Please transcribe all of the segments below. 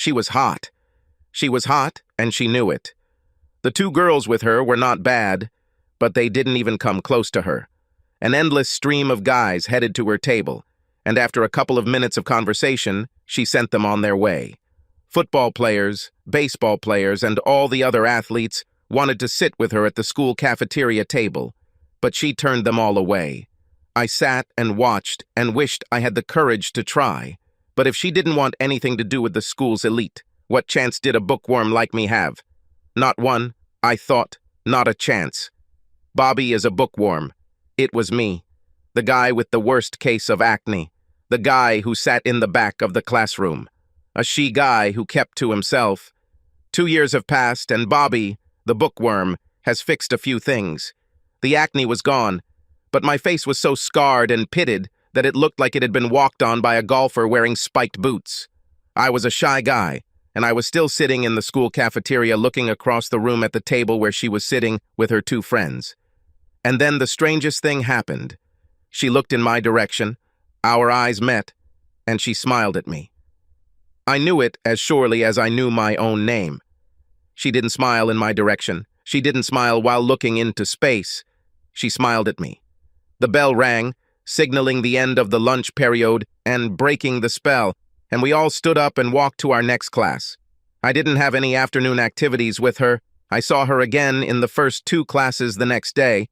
She was hot. She was hot, and she knew it. The two girls with her were not bad, but they didn't even come close to her. An endless stream of guys headed to her table, and after a couple of minutes of conversation, she sent them on their way. Football players, baseball players, and all the other athletes wanted to sit with her at the school cafeteria table, but she turned them all away. I sat and watched and wished I had the courage to try. But if she didn't want anything to do with the school's elite, what chance did a bookworm like me have? Not one, I thought, not a chance. Bobby is a bookworm. It was me. The guy with the worst case of acne. The guy who sat in the back of the classroom. A she-guy who kept to himself. 2 years have passed, and Bobby, the bookworm, has fixed a few things. The acne was gone, but my face was so scarred and pitted that it looked like it had been walked on by a golfer wearing spiked boots. I was a shy guy, and I was still sitting in the school cafeteria looking across the room at the table where she was sitting with her two friends. And then the strangest thing happened. She looked in my direction, our eyes met, and she smiled at me. I knew it as surely as I knew my own name. She didn't smile in my direction. She didn't smile while looking into space. She smiled at me. The bell rang, signaling the end of the lunch period and breaking the spell, and we all stood up and walked to our next class. I didn't have any afternoon activities with her. I saw her again in the first 2 classes the next day.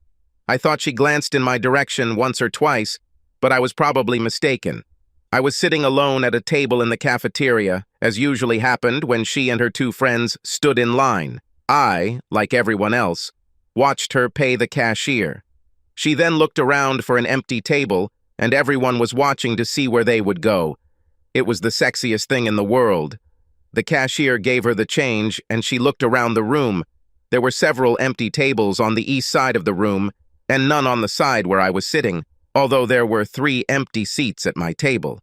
I thought she glanced in my direction once or twice, but I was probably mistaken. I was sitting alone at a table in the cafeteria, as usually happened when she and her 2 friends stood in line. I, like everyone else, watched her pay the cashier. She then looked around for an empty table, and everyone was watching to see where they would go. It was the sexiest thing in the world. The cashier gave her the change, and she looked around the room. There were several empty tables on the east side of the room, and none on the side where I was sitting, although there were 3 empty seats at my table.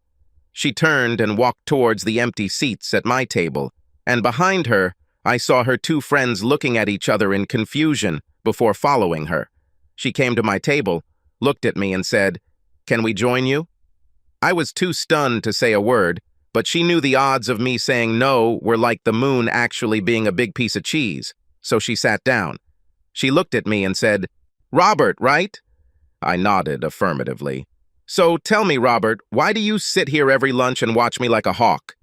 She turned and walked towards the empty seats at my table, and behind her, I saw her 2 friends looking at each other in confusion before following her. She came to my table, looked at me, and said, "Can we join you?" I was too stunned to say a word, but she knew the odds of me saying no were like the moon actually being a big piece of cheese, so she sat down. She looked at me and said, "Robert, right?" I nodded affirmatively. "So tell me, Robert, why do you sit here every lunch and watch me like a hawk?"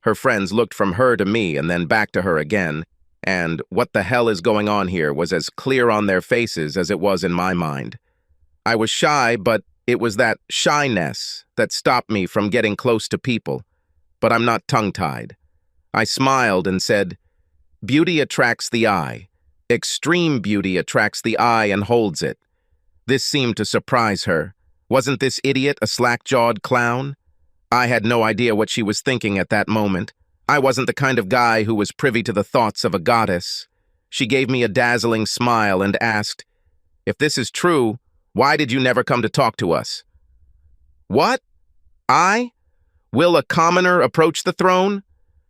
Her friends looked from her to me and then back to her again, and what the hell is going on here was as clear on their faces as it was in my mind. I was shy, but it was that shyness that stopped me from getting close to people. But I'm not tongue-tied. I smiled and said, "Beauty attracts the eye. Extreme beauty attracts the eye and holds it." This seemed to surprise her. Wasn't this idiot a slack-jawed clown? I had no idea what she was thinking at that moment. I wasn't the kind of guy who was privy to the thoughts of a goddess. She gave me a dazzling smile and asked, "If this is true, why did you never come to talk to us?" "What? I? Will a commoner approach the throne?"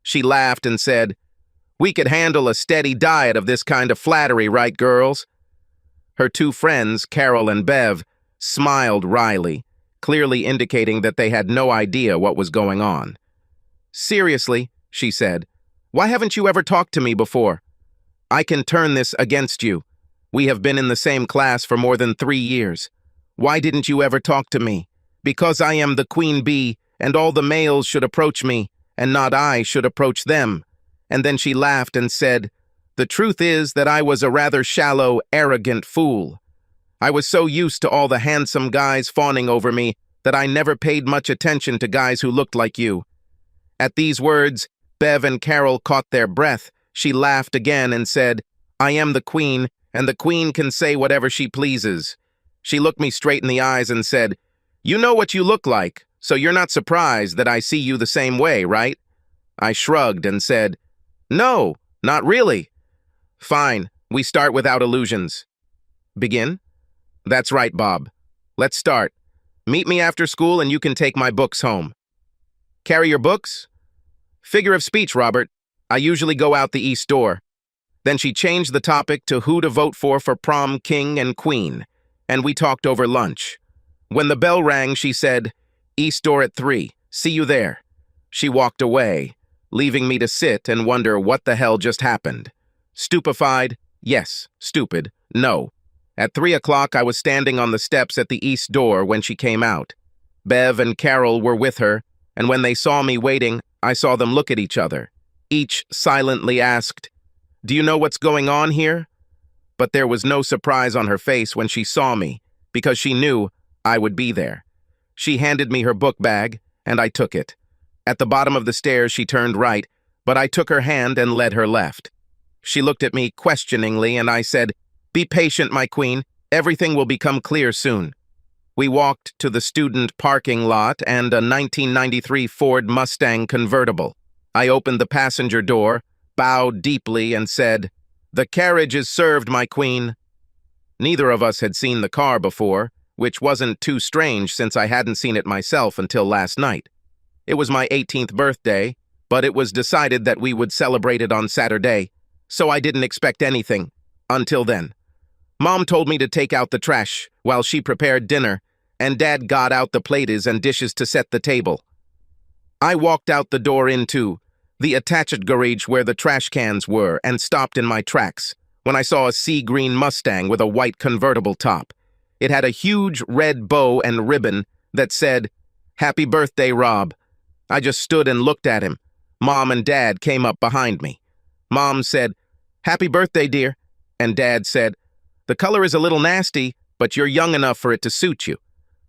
She laughed and said, "We could handle a steady diet of this kind of flattery, right, girls?" Her 2 friends, Carol and Bev, smiled wryly, clearly indicating that they had no idea what was going on. "Seriously," she said, "why haven't you ever talked to me before? I can turn this against you. We have been in the same class for more than 3 years. Why didn't you ever talk to me? Because I am the queen bee, and all the males should approach me, and not I should approach them." And then she laughed and said, "The truth is that I was a rather shallow, arrogant fool. I was so used to all the handsome guys fawning over me that I never paid much attention to guys who looked like you." At these words, Bev and Carol caught their breath. She laughed again and said, "I am the queen, and the queen can say whatever she pleases." She looked me straight in the eyes and said, "You know what you look like, so you're not surprised that I see you the same way, right?" I shrugged and said, "No, not really." "Fine, we start without illusions." "Begin?" "That's right, Bob. Let's start. Meet me after school and you can take my books home." "Carry your books?" "Figure of speech, Robert. I usually go out the east door." Then she changed the topic to who to vote for prom king and queen, and we talked over lunch. When the bell rang, she said, "East door at 3. See you there." She walked away. leaving me to sit and wonder what the hell just happened. Stupefied? Yes. Stupid? No. At 3 o'clock, I was standing on the steps at the east door when she came out. Bev and Carol were with her, and when they saw me waiting, I saw them look at each other. Each silently asked, "Do you know what's going on here?" But there was no surprise on her face when she saw me, because she knew I would be there. She handed me her book bag, and I took it. At the bottom of the stairs, she turned right, but I took her hand and led her left. She looked at me questioningly, and I said, "Be patient, my queen. Everything will become clear soon." We walked to the student parking lot and a 1993 Ford Mustang convertible. I opened the passenger door, bowed deeply, and said, "The carriage is served, my queen." Neither of us had seen the car before, which wasn't too strange since I hadn't seen it myself until last night. It was my 18th birthday, but it was decided that we would celebrate it on Saturday, so I didn't expect anything until then. Mom told me to take out the trash while she prepared dinner, and Dad got out the plates and dishes to set the table. I walked out the door into the attached garage where the trash cans were and stopped in my tracks when I saw a sea green Mustang with a white convertible top. It had a huge red bow and ribbon that said, "Happy birthday, Rob." I just stood and looked at him. Mom and Dad came up behind me. Mom said, "Happy birthday, dear." And Dad said, "The color is a little nasty, but you're young enough for it to suit you."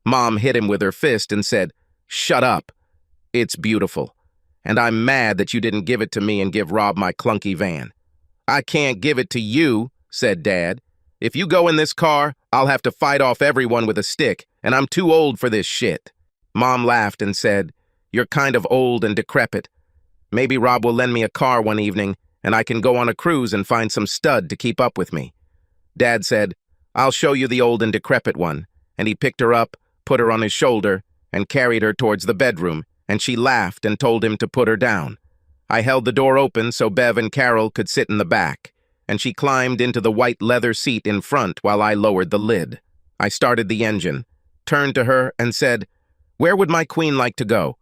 Mom hit him with her fist and said, "Shut up. It's beautiful. And I'm mad that you didn't give it to me and give Rob my clunky van." "I can't give it to you," said Dad. "If you go in this car, I'll have to fight off everyone with a stick, and I'm too old for this shit." Mom laughed and said, "You're kind of old and decrepit. Maybe Rob will lend me a car one evening, and I can go on a cruise and find some stud to keep up with me." Dad said, "I'll show you the old and decrepit one," and he picked her up, put her on his shoulder, and carried her towards the bedroom, and she laughed and told him to put her down. I held the door open so Bev and Carol could sit in the back, and she climbed into the white leather seat in front while I lowered the lid. I started the engine, turned to her, and said, "Where would my queen like to go?"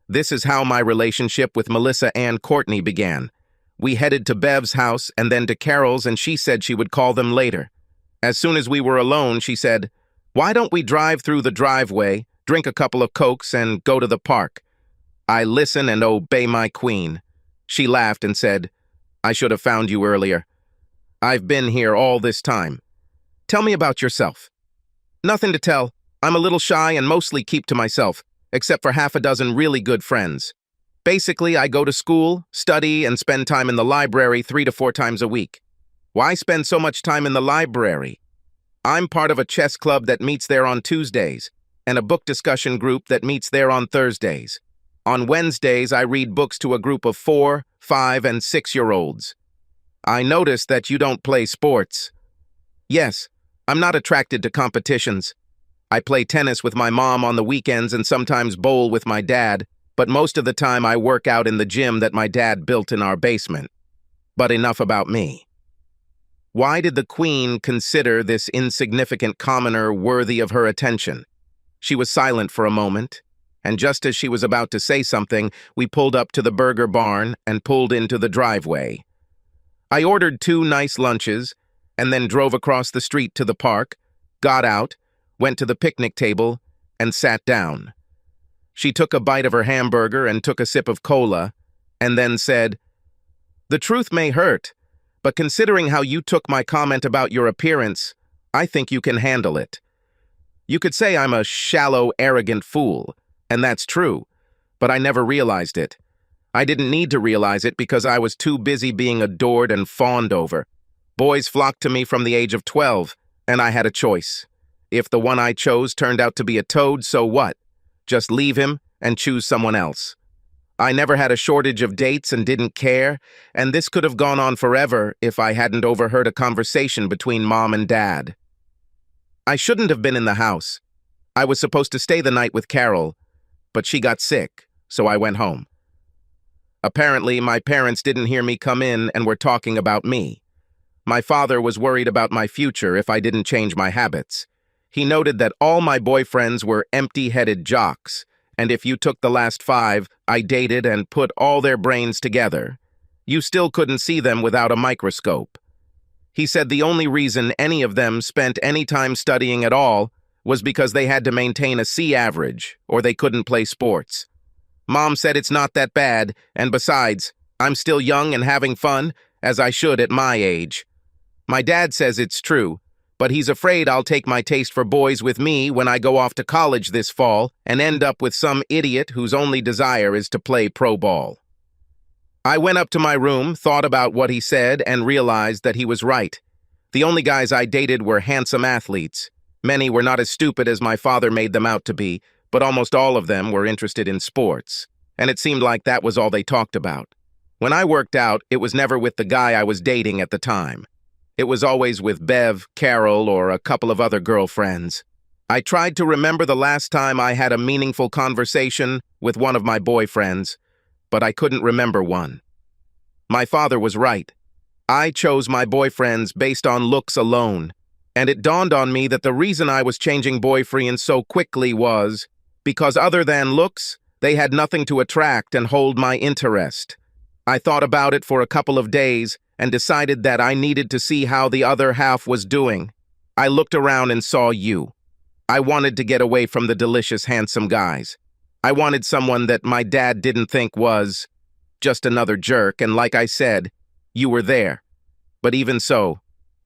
This is how my relationship with Melissa Ann Courtney began. We headed to Bev's house and then to Carol's, and she said she would call them later. As soon as we were alone, she said, "Why don't we drive through the driveway, drink a couple of Cokes, and go to the park? I listen and obey my queen." She laughed and said, "I should have found you earlier. I've been here all this time. Tell me about yourself." "Nothing to tell. I'm a little shy and mostly keep to myself, except for half a dozen really good friends. Basically, I go to school, study, and spend time in the library 3 to 4 times a week." "Why spend so much time in the library?" "I'm part of a chess club that meets there on Tuesdays, and a book discussion group that meets there on Thursdays. On Wednesdays, I read books to a group of 4, 5, and 6-year-olds. I notice that you don't play sports." "Yes, I'm not attracted to competitions. I play tennis with my mom on the weekends and sometimes bowl with my dad, but most of the time I work out in the gym that my dad built in our basement. But enough about me." Why did the queen consider this insignificant commoner worthy of her attention? She was silent for a moment, and just as she was about to say something, we pulled up to the burger barn and pulled into the driveway. I ordered 2 nice lunches, and then drove across the street to the park, got out, went to the picnic table, and sat down. She took a bite of her hamburger and took a sip of cola, and then said, "The truth may hurt, but considering how you took my comment about your appearance, I think you can handle it. You could say I'm a shallow, arrogant fool, and that's true, but I never realized it. I didn't need to realize it because I was too busy being adored and fawned over. Boys flocked to me from the age of 12, and I had a choice. If the one I chose turned out to be a toad, so what? Just leave him and choose someone else. I never had a shortage of dates and didn't care, and this could have gone on forever if I hadn't overheard a conversation between Mom and Dad. I shouldn't have been in the house. I was supposed to stay the night with Carol, but she got sick, so I went home. Apparently, my parents didn't hear me come in and were talking about me. My father was worried about my future if I didn't change my habits. He noted that all my boyfriends were empty-headed jocks, and if you took the last 5, I dated and put all their brains together, you still couldn't see them without a microscope. He said the only reason any of them spent any time studying at all was because they had to maintain a C average, or they couldn't play sports. Mom said it's not that bad, and besides, I'm still young and having fun, as I should at my age. My dad says it's true, but he's afraid I'll take my taste for boys with me when I go off to college this fall and end up with some idiot whose only desire is to play pro ball. I went up to my room, thought about what he said, and realized that he was right. The only guys I dated were handsome athletes. Many were not as stupid as my father made them out to be, but almost all of them were interested in sports, and it seemed like that was all they talked about. When I worked out, it was never with the guy I was dating at the time. It was always with Bev, Carol, or a couple of other girlfriends. I tried to remember the last time I had a meaningful conversation with one of my boyfriends, but I couldn't remember one. My father was right. I chose my boyfriends based on looks alone, and it dawned on me that the reason I was changing boyfriends so quickly was because other than looks, they had nothing to attract and hold my interest. I thought about it for a couple of days and decided that I needed to see how the other half was doing. I looked around and saw you. I wanted to get away from the delicious, handsome guys. I wanted someone that my dad didn't think was just another jerk, and like I said, you were there. But even so,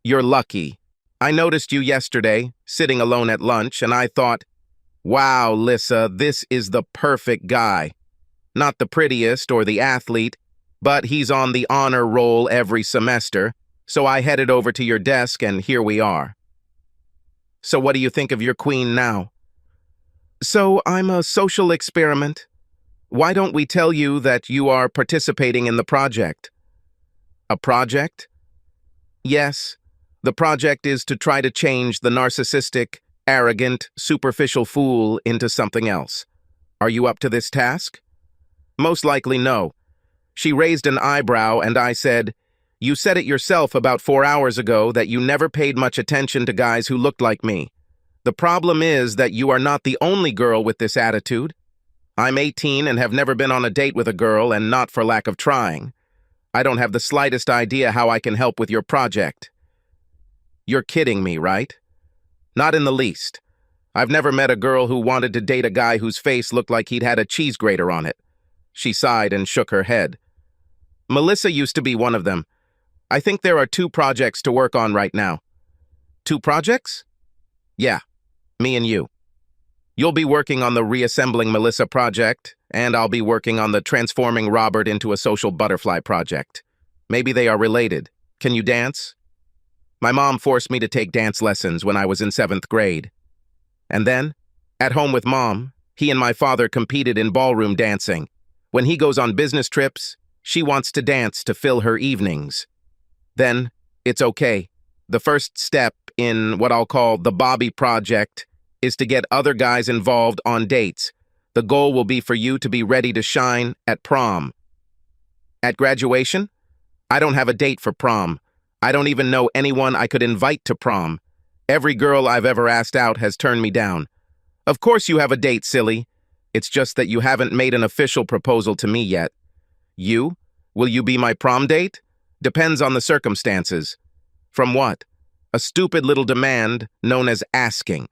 you're lucky. I noticed you yesterday, sitting alone at lunch, and I thought, wow, Lissa, this is the perfect guy. Not the prettiest or the athlete, but he's on the honor roll every semester, so I headed over to your desk and here we are. So what do you think of your queen now? So I'm a social experiment. Why don't we tell you that you are participating in the project? A project? Yes. The project is to try to change the narcissistic, arrogant, superficial fool into something else. Are you up to this task? Most likely no. She raised an eyebrow and I said, you said it yourself about 4 hours ago that you never paid much attention to guys who looked like me. The problem is that you are not the only girl with this attitude. I'm 18 and have never been on a date with a girl, and not for lack of trying. I don't have the slightest idea how I can help with your project. You're kidding me, right? Not in the least. I've never met a girl who wanted to date a guy whose face looked like he'd had a cheese grater on it. She sighed and shook her head. Melissa used to be one of them. I think there are 2 projects to work on right now. 2 projects? Yeah, me and you. You'll be working on the Reassembling Melissa project, and I'll be working on the Transforming Robert into a Social Butterfly project. Maybe they are related. Can you dance? My mom forced me to take dance lessons when I was in 7th grade. And then, at home with Mom, he and my father competed in ballroom dancing. When he goes on business trips, she wants to dance to fill her evenings. Then, it's okay. The first step in what I'll call the Bobby Project is to get other guys involved on dates. The goal will be for you to be ready to shine at prom. At graduation? I don't have a date for prom. I don't even know anyone I could invite to prom. Every girl I've ever asked out has turned me down. Of course you have a date, silly. It's just that you haven't made an official proposal to me yet. You? Will you be my prom date? Depends on the circumstances. From what? A stupid little demand known as asking.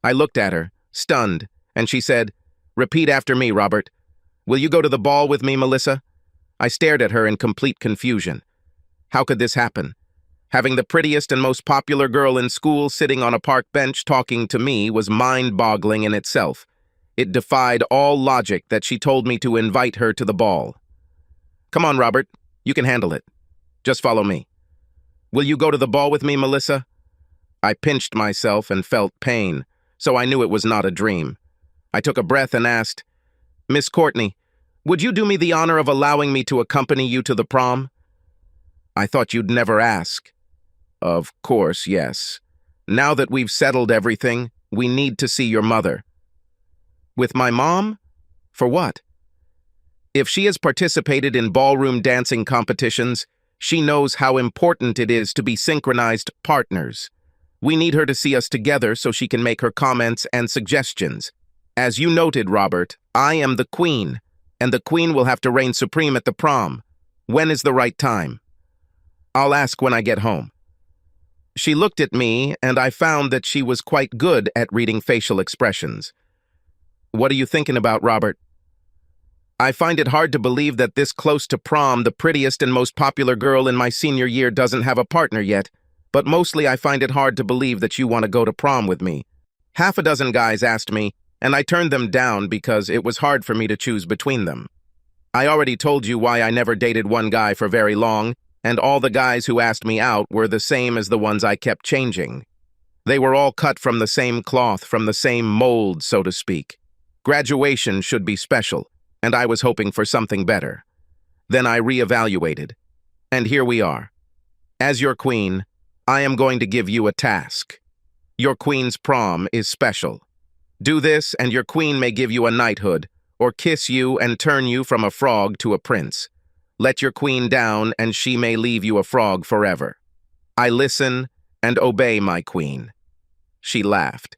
I looked at her, stunned, and she said, repeat after me, Robert. Will you go to the ball with me, Melissa? I stared at her in complete confusion. How could this happen? Having the prettiest and most popular girl in school sitting on a park bench talking to me was mind-boggling in itself. It defied all logic that she told me to invite her to the ball. Come on, Robert. You can handle it. Just follow me. Will you go to the ball with me, Melissa? I pinched myself and felt pain, so I knew it was not a dream. I took a breath and asked, Miss Courtney, would you do me the honor of allowing me to accompany you to the prom? I thought you'd never ask. Of course, yes. Now that we've settled everything, we need to see your mother. With my mom? For what? If she has participated in ballroom dancing competitions, she knows how important it is to be synchronized partners. We need her to see us together so she can make her comments and suggestions. As you noted, Robert, I am the queen, and the queen will have to reign supreme at the prom. When is the right time? I'll ask when I get home. She looked at me, and I found that she was quite good at reading facial expressions. What are you thinking about, Robert? I find it hard to believe that this close to prom, the prettiest and most popular girl in my senior year doesn't have a partner yet, but mostly I find it hard to believe that you want to go to prom with me. Half a dozen guys asked me, and I turned them down because it was hard for me to choose between them. I already told you why I never dated one guy for very long, and all the guys who asked me out were the same as the ones I kept changing. They were all cut from the same cloth, from the same mold, so to speak. Graduation should be special, and I was hoping for something better. Then I reevaluated, and here we are. As your queen, I am going to give you a task. Your queen's prom is special. Do this, and your queen may give you a knighthood, or kiss you and turn you from a frog to a prince. Let your queen down, and she may leave you a frog forever. I listen and obey my queen. She laughed.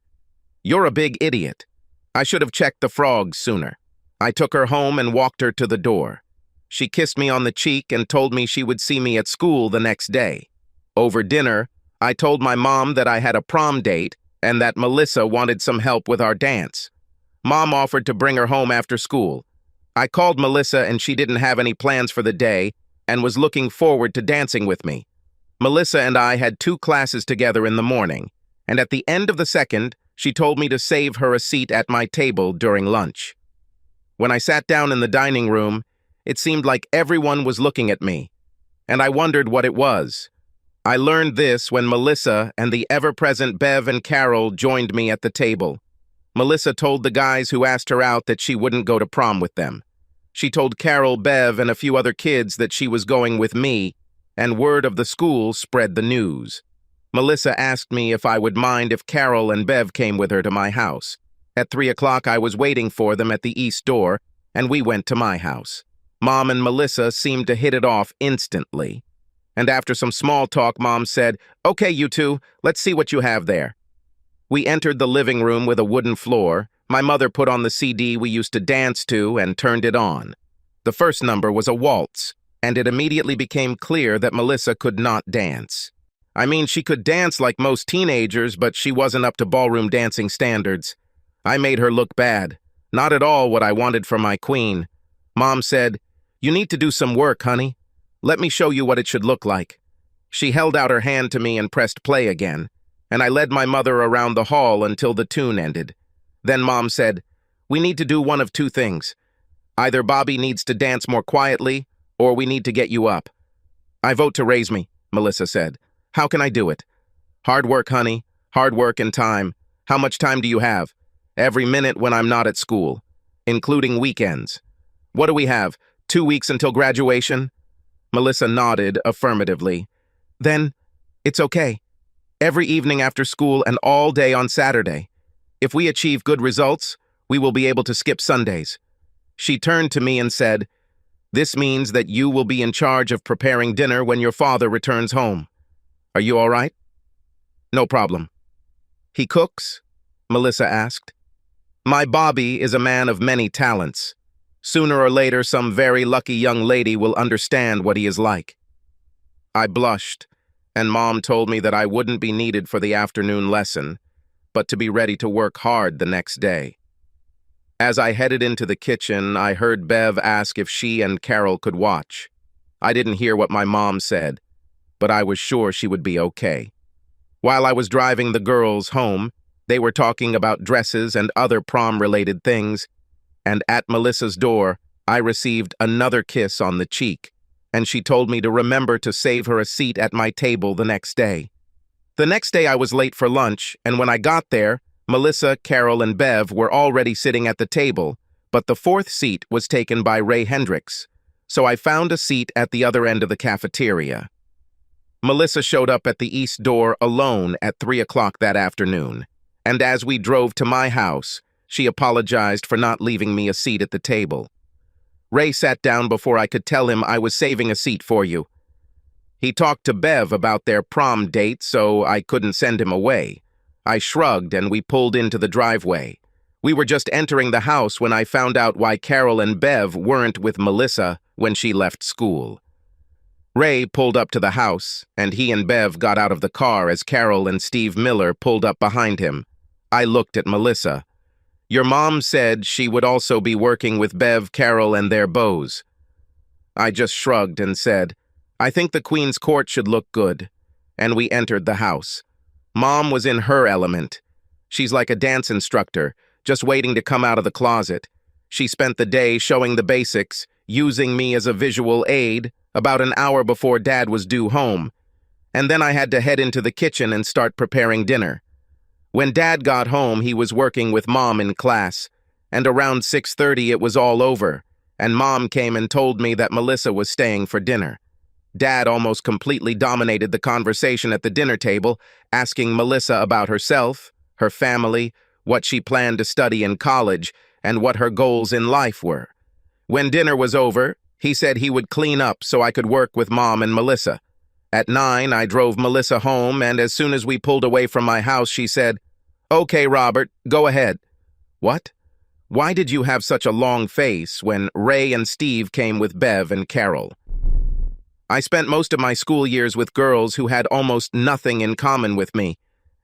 You're a big idiot. I should have checked the frogs sooner. I took her home and walked her to the door. She kissed me on the cheek and told me she would see me at school the next day. Over dinner, I told my mom that I had a prom date and that Melissa wanted some help with our dance. Mom offered to bring her home after school. I called Melissa and she didn't have any plans for the day and was looking forward to dancing with me. Melissa and I had 2 classes together in the morning, and at the end of the second, she told me to save her a seat at my table during lunch. When I sat down in the dining room, it seemed like everyone was looking at me, and I wondered what it was. I learned this when Melissa and the ever-present Bev and Carol joined me at the table. Melissa told the guys who asked her out that she wouldn't go to prom with them. She told Carol, Bev, and a few other kids that she was going with me, and word of the school spread the news. Melissa asked me if I would mind if Carol and Bev came with her to my house. At 3 o'clock, I was waiting for them at the east door, and we went to my house. Mom and Melissa seemed to hit it off instantly. And after some small talk, Mom said, "Okay, you two, let's see what you have there." We entered the living room with a wooden floor. My mother put on the CD we used to dance to and turned it on. The first number was a waltz, and it immediately became clear that Melissa could not dance. I mean, she could dance like most teenagers, but she wasn't up to ballroom dancing standards. I made her look bad. Not at all what I wanted for my queen. Mom said, "You need to do some work, honey. Let me show you what it should look like." She held out her hand to me and pressed play again, and I led my mother around the hall until the tune ended. Then Mom said, "We need to do one of 2 things. Either Bobby needs to dance more quietly, or we need to get you up." "I vote to raise me," Melissa said. "How can I do it?" "Hard work, honey. Hard work and time. How much time do you have?" "Every minute when I'm not at school, including weekends." "What do we have? 2 weeks until graduation?" Melissa nodded affirmatively. "Then, it's okay. Every evening after school and all day on Saturday. If we achieve good results, we will be able to skip Sundays." She turned to me and said, "This means that you will be in charge of preparing dinner when your father returns home. Are you all right?" "No problem." "He cooks?" Melissa asked. "My Bobby is a man of many talents. Sooner or later, some very lucky young lady will understand what he is like." I blushed, and Mom told me that I wouldn't be needed for the afternoon lesson, but to be ready to work hard the next day. As I headed into the kitchen, I heard Bev ask if she and Carol could watch. I didn't hear what my mom said, but I was sure she would be okay. While I was driving the girls home, they were talking about dresses and other prom-related things, and at Melissa's door, I received another kiss on the cheek, and she told me to remember to save her a seat at my table the next day. The next day I was late for lunch, and when I got there, Melissa, Carol, and Bev were already sitting at the table, but the 4th seat was taken by Ray Hendricks, so I found a seat at the other end of the cafeteria. Melissa showed up at the east door alone at 3 o'clock that afternoon, and as we drove to my house, she apologized for not leaving me a seat at the table. "Ray sat down before I could tell him I was saving a seat for you. He talked to Bev about their prom date, so I couldn't send him away." I shrugged and we pulled into the driveway. We were just entering the house when I found out why Carol and Bev weren't with Melissa when she left school. Ray pulled up to the house, and he and Bev got out of the car as Carol and Steve Miller pulled up behind him. I looked at Melissa. Your mom said she would also be working with Bev, Carol, and their beaux. I just shrugged and said, I think the Queen's Court should look good. And we entered the house. Mom was in her element. She's like a dance instructor, just waiting to come out of the closet. She spent the day showing the basics, using me as a visual aid, about an hour before Dad was due home. And then I had to head into the kitchen and start preparing dinner. When Dad got home, he was working with Mom in class, and around 6:30 it was all over, and Mom came and told me that Melissa was staying for dinner. Dad almost completely dominated the conversation at the dinner table, asking Melissa about herself, her family, what she planned to study in college, and what her goals in life were. When dinner was over, he said he would clean up so I could work with Mom and Melissa. At 9, I drove Melissa home, and as soon as we pulled away from my house, she said, Okay, Robert, go ahead. What? Why did you have such a long face when Ray and Steve came with Bev and Carol? I spent most of my school years with girls who had almost nothing in common with me,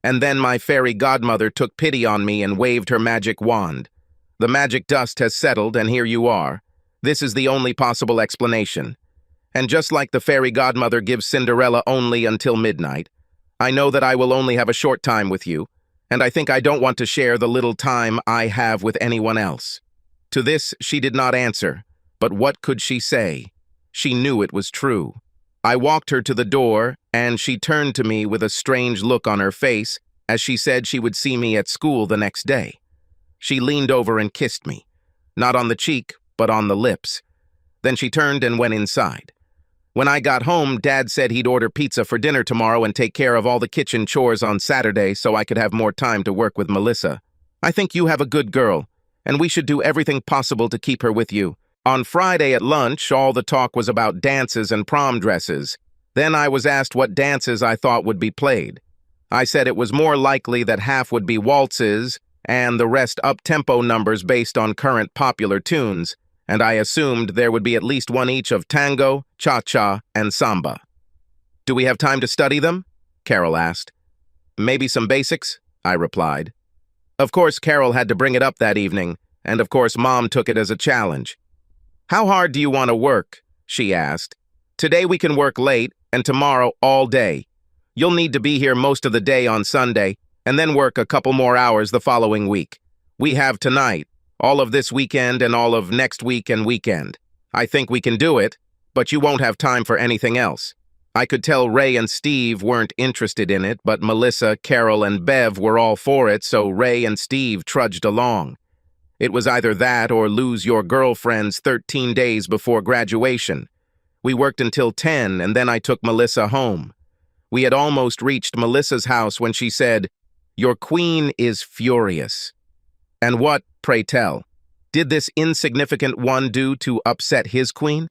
and then my fairy godmother took pity on me and waved her magic wand. The magic dust has settled, and here you are. This is the only possible explanation. And just like the fairy godmother gives Cinderella only until midnight, I know that I will only have a short time with you, and I think I don't want to share the little time I have with anyone else. To this, she did not answer, but what could she say? She knew it was true. I walked her to the door, and she turned to me with a strange look on her face as she said she would see me at school the next day. She leaned over and kissed me, not on the cheek, but on the lips. Then she turned and went inside. When I got home, Dad said he'd order pizza for dinner tomorrow and take care of all the kitchen chores on Saturday so I could have more time to work with Melissa. I think you have a good girl, and we should do everything possible to keep her with you. On Friday at lunch, all the talk was about dances and prom dresses. Then I was asked what dances I thought would be played. I said it was more likely that half would be waltzes and the rest up-tempo numbers based on current popular tunes, and I assumed there would be at least one each of tango, cha-cha, and samba. Do we have time to study them? Carol asked. Maybe some basics, I replied. Of course, Carol had to bring it up that evening, and of course Mom took it as a challenge. How hard do you want to work? She asked. Today we can work late, and tomorrow all day. You'll need to be here most of the day on Sunday, and then work a couple more hours the following week. We have tonight, all of this weekend and all of next week and weekend. I think we can do it, but you won't have time for anything else. I could tell Ray and Steve weren't interested in it, but Melissa, Carol, and Bev were all for it, so Ray and Steve trudged along. It was either that or lose your girlfriends 13 days before graduation. We worked until 10, and then I took Melissa home. We had almost reached Melissa's house when she said, Your queen is furious. And what, pray tell, did this insignificant one do to upset his queen?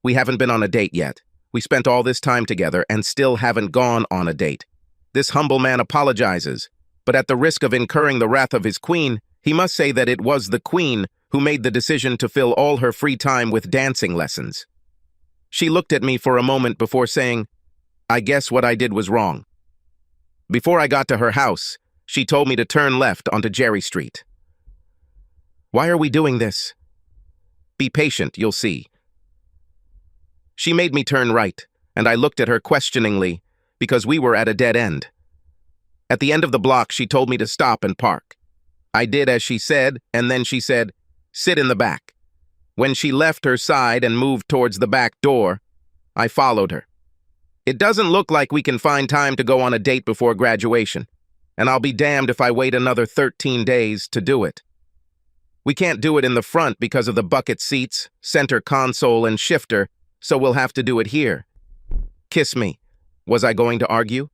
We haven't been on a date yet. We spent all this time together and still haven't gone on a date. This humble man apologizes, but at the risk of incurring the wrath of his queen, he must say that it was the queen who made the decision to fill all her free time with dancing lessons. She looked at me for a moment before saying, I guess what I did was wrong. Before I got to her house, she told me to turn left onto Jerry Street. Why are we doing this? Be patient, you'll see. She made me turn right, and I looked at her questioningly because we were at a dead end. At the end of the block, she told me to stop and park. I did as she said, and then she said, Sit in the back. When she left her side and moved towards the back door, I followed her. It doesn't look like we can find time to go on a date before graduation, and I'll be damned if I wait another 13 days to do it. We can't do it in the front because of the bucket seats, center console, and shifter, so we'll have to do it here. Kiss me. Was I going to argue?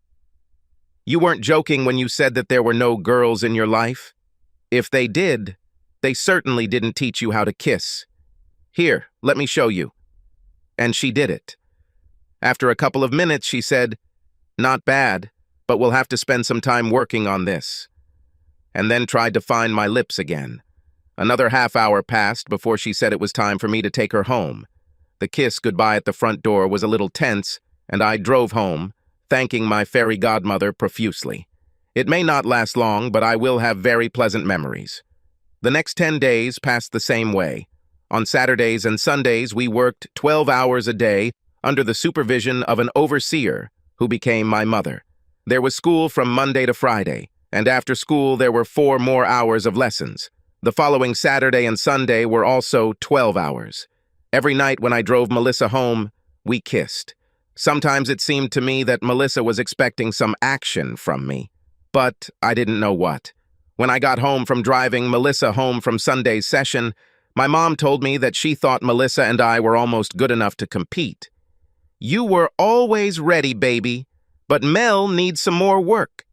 You weren't joking when you said that there were no girls in your life? If they did, they certainly didn't teach you how to kiss. Here, let me show you. And she did it. After a couple of minutes, she said, Not bad, but we'll have to spend some time working on this. and then tried to find my lips again. Another half-hour passed before she said it was time for me to take her home. The kiss goodbye at the front door was a little tense, and I drove home, thanking my fairy godmother profusely. It may not last long, but I will have very pleasant memories. The next 10 days passed the same way. On Saturdays and Sundays, we worked 12 hours a day under the supervision of an overseer who became my mother. There was school from Monday to Friday, and after school there were 4 more hours of lessons. The following Saturday and Sunday were also 12 hours. Every night when I drove Melissa home, we kissed. Sometimes it seemed to me that Melissa was expecting some action from me, but I didn't know what. When I got home from driving Melissa home from Sunday's session, my mom told me that she thought Melissa and I were almost good enough to compete. "You were always ready, baby, but Mel needs some more work."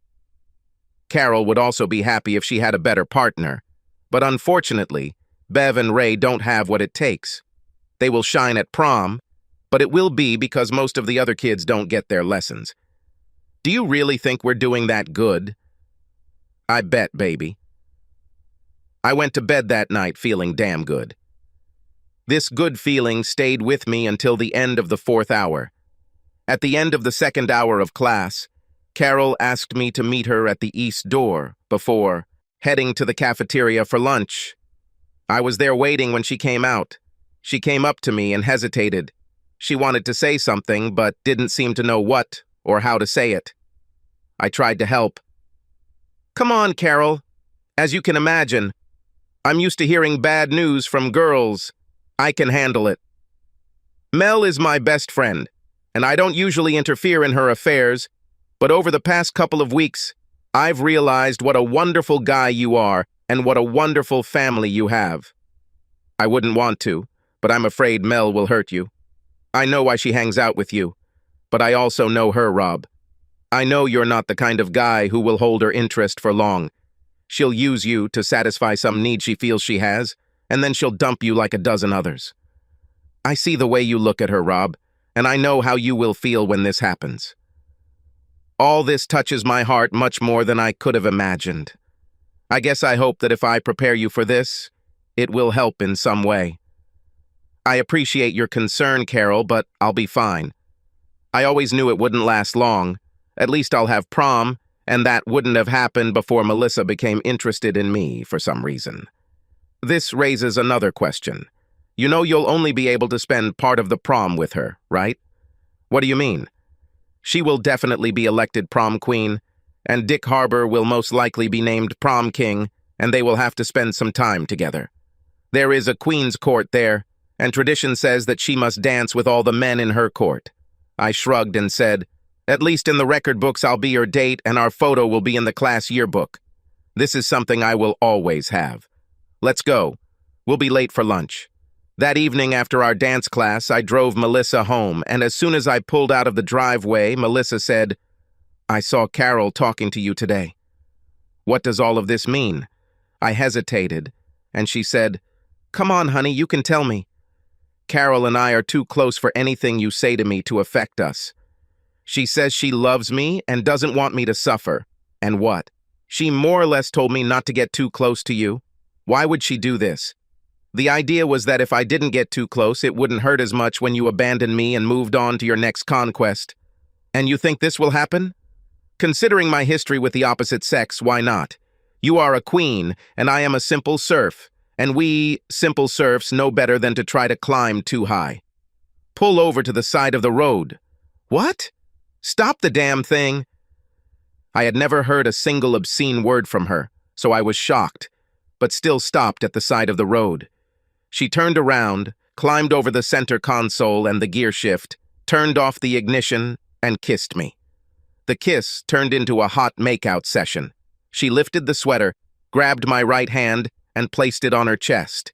Carol would also be happy if she had a better partner, but unfortunately, Bev and Ray don't have what it takes. They will shine at prom, but it will be because most of the other kids don't get their lessons. Do you really think we're doing that good? I bet, baby. I went to bed that night feeling damn good. This good feeling stayed with me until the end of the 4th hour. At the end of the 2nd hour of class, Carol asked me to meet her at the east door before heading to the cafeteria for lunch. I was there waiting when she came out. She came up to me and hesitated. She wanted to say something, but didn't seem to know what or how to say it. I tried to help. "Come on, Carol. As you can imagine, I'm used to hearing bad news from girls. I can handle it. Mel is my best friend, and I don't usually interfere in her affairs, but over the past couple of weeks, I've realized what a wonderful guy you are and what a wonderful family you have. I wouldn't want to, but I'm afraid Mel will hurt you. I know why she hangs out with you, but I also know her, Rob. I know you're not the kind of guy who will hold her interest for long. She'll use you to satisfy some need she feels she has, and then she'll dump you like a dozen others. I see the way you look at her, Rob, and I know how you will feel when this happens. All this touches my heart much more than I could have imagined. I guess I hope that if I prepare you for this, it will help in some way. I appreciate your concern, Carol, but I'll be fine. I always knew it wouldn't last long. At least I'll have prom, and that wouldn't have happened before Melissa became interested in me for some reason. This raises another question. You know you'll only be able to spend part of the prom with her, right? What do you mean? She will definitely be elected prom queen, and Dick Harbor will most likely be named prom king, and they will have to spend some time together. There is a queen's court there, and tradition says that she must dance with all the men in her court. I shrugged and said, "At least in the record books I'll be your date and our photo will be in the class yearbook. This is something I will always have. Let's go. We'll be late for lunch." That evening after our dance class, I drove Melissa home, and as soon as I pulled out of the driveway, Melissa said, "I saw Carol talking to you today." What does all of this mean? I hesitated, and she said, "Come on, honey, you can tell me." Carol and I are too close for anything you say to me to affect us. She says she loves me and doesn't want me to suffer. And what? She more or less told me not to get too close to you. Why would she do this? The idea was that if I didn't get too close, it wouldn't hurt as much when you abandoned me and moved on to your next conquest. And you think this will happen? Considering my history with the opposite sex, why not? You are a queen, and I am a simple serf, and we, simple serfs, know better than to try to climb too high. Pull over to the side of the road. What? Stop the damn thing. I had never heard a single obscene word from her, so I was shocked, but still stopped at the side of the road. She turned around, climbed over the center console and the gear shift, turned off the ignition, and kissed me. The kiss turned into a hot makeout session. She lifted the sweater, grabbed my right hand, and placed it on her chest,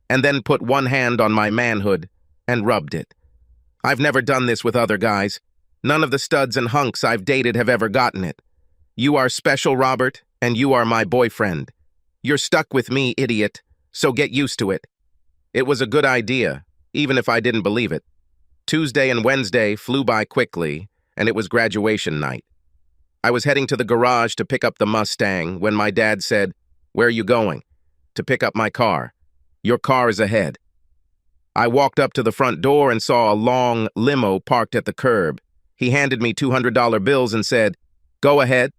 and then put one hand on my manhood and rubbed it. I've never done this with other guys. None of the studs and hunks I've dated have ever gotten it. You are special, Robert, and you are my boyfriend. You're stuck with me, idiot, so get used to it. It was a good idea, even if I didn't believe it. Tuesday and Wednesday flew by quickly, and it was graduation night. I was heading to the garage to pick up the Mustang when my dad said, Where are you going? To pick up my car. Your car is ahead. I walked up to the front door and saw a long limo parked at the curb. He handed me $200 bills and said, "Go ahead."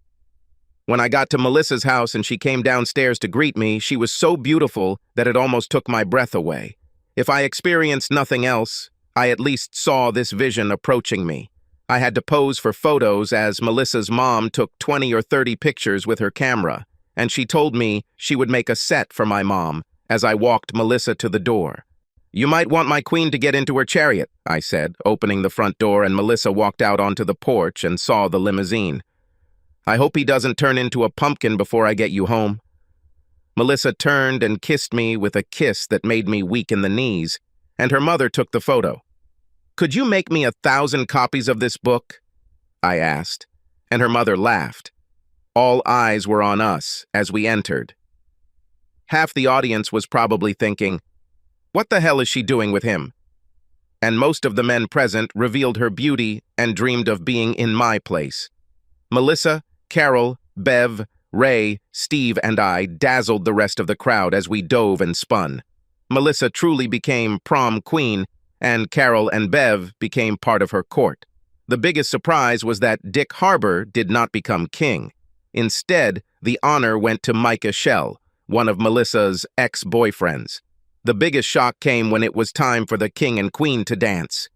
When I got to Melissa's house and she came downstairs to greet me, she was so beautiful that it almost took my breath away. If I experienced nothing else, I at least saw this vision approaching me. I had to pose for photos as Melissa's mom took 20 or 30 pictures with her camera, and she told me she would make a set for my mom as I walked Melissa to the door. "You might want my queen to get into her chariot," I said, opening the front door, and Melissa walked out onto the porch and saw the limousine. "I hope he doesn't turn into a pumpkin before I get you home." Melissa turned and kissed me with a kiss that made me weak in the knees, and her mother took the photo. "Could you make me 1,000 copies of this book?" I asked, and her mother laughed. All eyes were on us as we entered. Half the audience was probably thinking, "What the hell is she doing with him?" And most of the men present revealed her beauty and dreamed of being in my place. Melissa, Carol, Bev, Ray, Steve, and I dazzled the rest of the crowd as we dove and spun. Melissa truly became prom queen, and Carol and Bev became part of her court. The biggest surprise was that Dick Harbour did not become king. Instead, the honor went to Micah Shell, one of Melissa's ex-boyfriends. The biggest shock came when it was time for the king and queen to dance.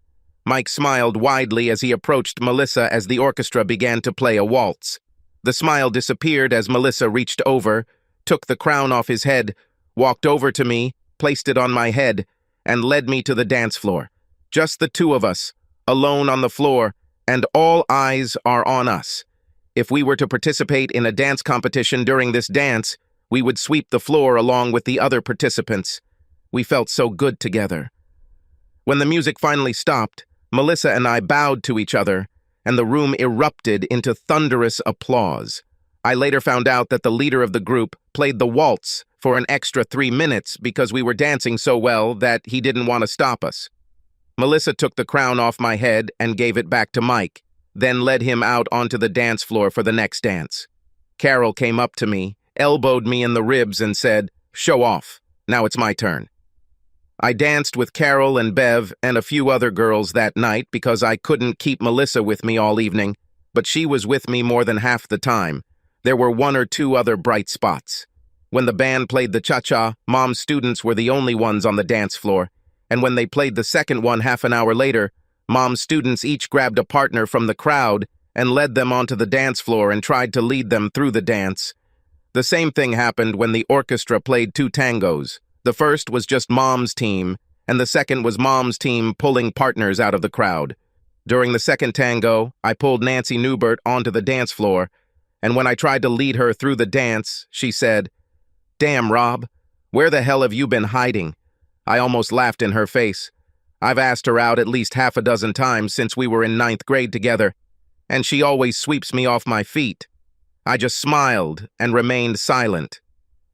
Mike smiled widely as he approached Melissa as the orchestra began to play a waltz. The smile disappeared as Melissa reached over, took the crown off his head, walked over to me, placed it on my head, and led me to the dance floor. Just the two of us, alone on the floor, and all eyes are on us. If we were to participate in a dance competition during this dance, we would sweep the floor along with the other participants. We felt so good together. When the music finally stopped, Melissa and I bowed to each other, and the room erupted into thunderous applause. I later found out that the leader of the group played the waltz for an extra 3 minutes because we were dancing so well that he didn't want to stop us. Melissa took the crown off my head and gave it back to Mike, then led him out onto the dance floor for the next dance. Carol came up to me, elbowed me in the ribs, and said, "Show off. Now it's my turn." I danced with Carol and Bev and a few other girls that night because I couldn't keep Melissa with me all evening, but she was with me more than half the time. There were 1 or 2 other bright spots. When the band played the cha-cha, Mom's students were the only ones on the dance floor, and when they played the second one half an hour later, Mom's students each grabbed a partner from the crowd and led them onto the dance floor and tried to lead them through the dance. The same thing happened when the orchestra played 2 tangos. The first was just Mom's team, and the second was Mom's team pulling partners out of the crowd. During the second tango, I pulled Nancy Newbert onto the dance floor, and when I tried to lead her through the dance, she said, "Damn, Rob, where the hell have you been hiding?" I almost laughed in her face. I've asked her out at least half a dozen times since we were in 9th grade together, and she always sweeps me off my feet. I just smiled and remained silent.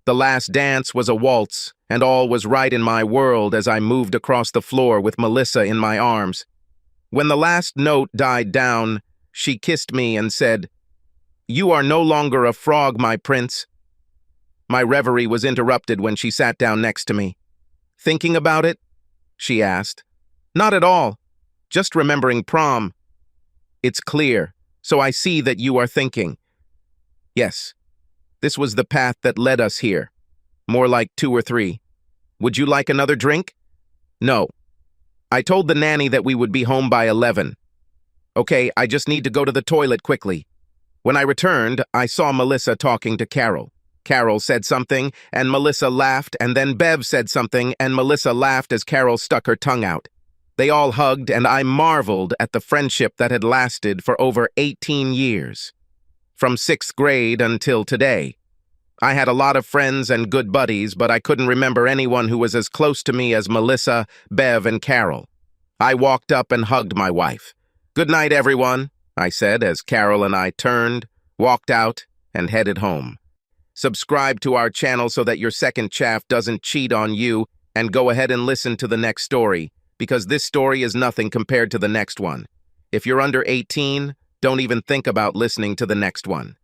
The last dance was a waltz, and all was right in my world as I moved across the floor with Melissa in my arms. When the last note died down, she kissed me and said, "You are no longer a frog, my prince." My reverie was interrupted when she sat down next to me. "Thinking about it?" she asked. "Not at all. Just remembering prom." "It's clear, so I see that you are thinking." "Yes. This was the path that led us here. More like 2 or 3. Would you like another drink?" "No. I told the nanny that we would be home by 11. Okay, I just need to go to the toilet quickly." When I returned, I saw Melissa talking to Carol. Carol said something, and Melissa laughed, and then Bev said something, and Melissa laughed as Carol stuck her tongue out. They all hugged, and I marveled at the friendship that had lasted for over 18 years. From 6th grade until today. I had a lot of friends and good buddies, but I couldn't remember anyone who was as close to me as Melissa, Bev, and Carol. I walked up and hugged my wife. "Good night, everyone," I said as Carol and I turned, walked out, and headed home. Subscribe to our channel so that your second chaff doesn't cheat on you, and go ahead and listen to the next story, because this story is nothing compared to the next one. If you're under 18, don't even think about listening to the next one.